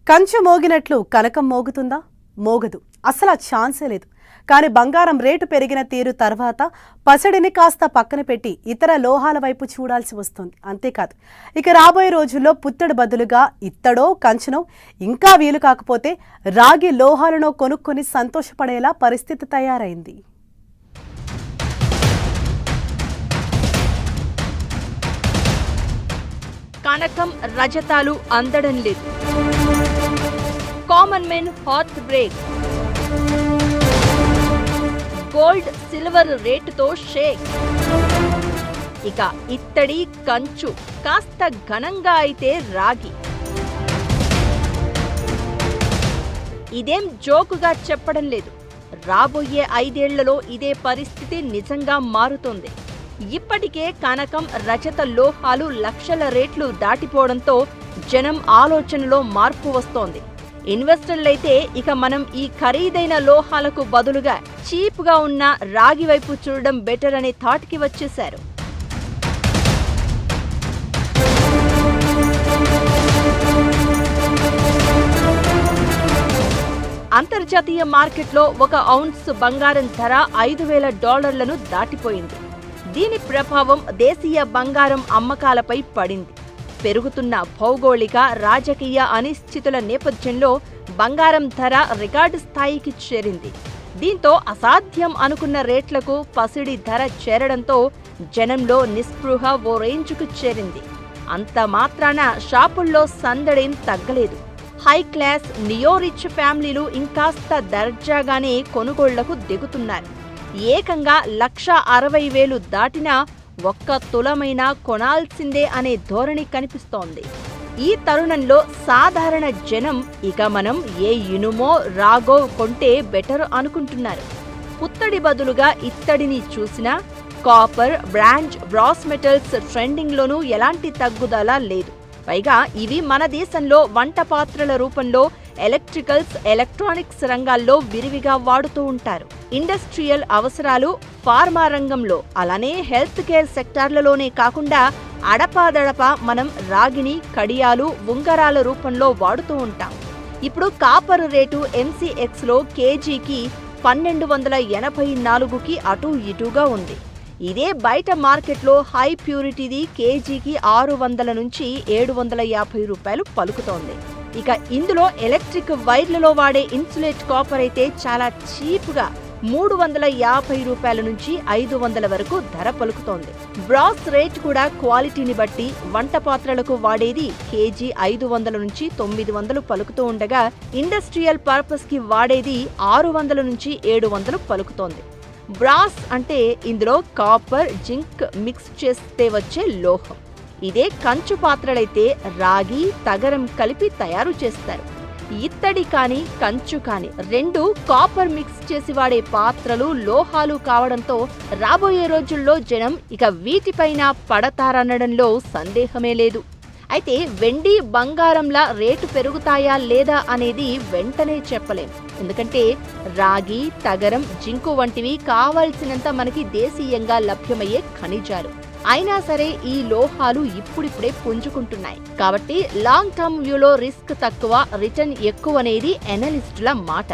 కంచు మోగినట్లు కనకం మోగుతుందా? మోగదు. అసలు ఆ ఛాన్సే లేదు. కానీ బంగారం రేటు పెరిగిన తీరు తర్వాత పసిడిని కాస్త పక్కన పెట్టి ఇతర లోహాల వైపు చూడాల్సి వస్తుంది. అంతేకాదు, ఇక రాబోయే రోజుల్లో పుత్తడి బదులుగా ఇత్తడో కంచునో, ఇంకా వీలు కాకపోతే రాగి లోహాలను కొనుక్కొని సంతోషపడేలా పరిస్థితి తయారైంది. కనకం రజతాలు అందడం లేదు. Common men heart break. Gold silver రేటుతో షేక్. ఇక ఇత్తడి కంచు కాస్త ఘనంగా అయితే రాగి. ఇదేం జోకుగా చెప్పడం లేదు. రాబోయే 5 ఏళ్లలో ఇదే పరిస్థితి నిజంగా మారుతోంది. ఇప్పటికే కనకం రజత లోహాలు లక్షల రేట్లు దాటిపోవడంతో జనం ఆలోచనలో మార్పు వస్తోంది. ఇన్వెస్టర్లైతే ఇక మనం ఈ ఖరీదైన లోహాలకు బదులుగా చీప్గా ఉన్న రాగి వైపు చూడడం బెటర్ అనే థాట్కి వచ్చేశారు. అంతర్జాతీయ మార్కెట్లో ఒక ఔన్స్ బంగారం ధర $5,000 దాటిపోయింది. దీని ప్రభావం దేశీయ బంగారం అమ్మకాలపై పడింది. పెరుగుతున్న భౌగోళిక రాజకీయ అనిశ్చితుల నేపథ్యంలో బంగారం ధర రికార్డు స్థాయికి చేరింది. దీంతో అసాధ్యం అనుకున్న రేట్లకు పసిడి ధర చేరడంతో జనంలో నిస్పృహ ఓ రేంజ్కు చేరింది. అంత మాత్రాన షాపుల్లో సందడేం తగ్గలేదు. హై క్లాస్ నియో రిచ్ ఫ్యామిలీలు ఇంకాస్త దర్జాగానే కొనుగోళ్లకు దిగుతున్నారు. ఏకంగా 1,60,000 దాటినా ఒక్క తులమైనా కొనాల్సిందే అనే ధోరణి కనిపిస్తోంది. ఈ తరుణంలో సాధారణ జనం ఇక మనం ఏ ఇనుమో రాగో కొంటే బెటర్ అనుకుంటున్నారు. పుత్తడి బదులుగా ఇత్తడిని చూసినా కాపర్, బ్రాంజ్, బ్రాస్ మెటల్స్ ట్రెండింగ్లోనూ ఎలాంటి తగ్గుదల లేదు. పైగా ఇవి మన దేశంలో వంట పాత్రల రూపంలో ఎలక్ట్రికల్స్, ఎలక్ట్రానిక్స్ రంగాల్లో విరివిగా వాడుతూ ఉంటారు. ఇండస్ట్రియల్ అవసరాలు, ఫార్మా రంగంలో, అలానే హెల్త్ కేర్ సెక్టార్లలోనే కాకుండా అడపాదడపా మనం రాగిని కడియాలు, ఉంగరాల రూపంలో వాడుతూ ఉంటాం. ఇప్పుడు కాపర్ రేటు MCXలో కేజీకి 1,284కి అటూ ఇటూగా ఉంది. ఇదే బయట మార్కెట్లో హై ప్యూరిటీది కేజీకి 600 నుంచి 750 రూపాయలు పలుకుతోంది. ఇక ఇందులో ఎలక్ట్రిక్ వైర్లలో వాడే ఇన్సులేట్ కాపర్ అయితే చాలా చీప్గా 350 రూపాయల నుంచి 500 వరకు ధర పలుకుతోంది. బ్రాస్ రేట్ కూడా క్వాలిటీని బట్టి వంట పాత్రలకు వాడేది కేజీ 500 నుంచి 900 పలుకుతూ ఉండగా, ఇండస్ట్రియల్ పర్పస్ కి వాడేది 600 నుంచి 700 పలుకుతోంది. బ్రాస్ అంటే ఇందులో కాపర్, జింక్ మిక్స్ చేస్తే వచ్చే లోహం. ఇదే కంచు పాత్రలైతే రాగి, తగరం కలిపి తయారు చేస్తారు. ఇత్తడి కానీ కంచు కానీ రెండు కాపర్ మిక్స్ చేసి వాడే పాత్రలు, లోహాలు కావడంతో రాబోయే రోజుల్లో జనం ఇక వీటిపైన పడతారనడంలో సందేహమే లేదు. అయితే వెండి, బంగారంలా రేటు పెరుగుతాయా లేదా అనేది వెంటనే చెప్పలేం. ఎందుకంటే రాగి, తగరం, జింకు వంటివి కావాల్సినంత మనకి దేశీయంగా లభ్యమయ్యే ఖనిజాలు. అయినా సరే ఈ లోహాలు ఇప్పుడిప్పుడే పుంజుకుంటున్నాయి. కాబట్టి లాంగ్ టర్మ్ వ్యూలో రిస్క్ తక్కువ, రిటర్న్ ఎక్కువనేది ఎనలిస్టుల మాట.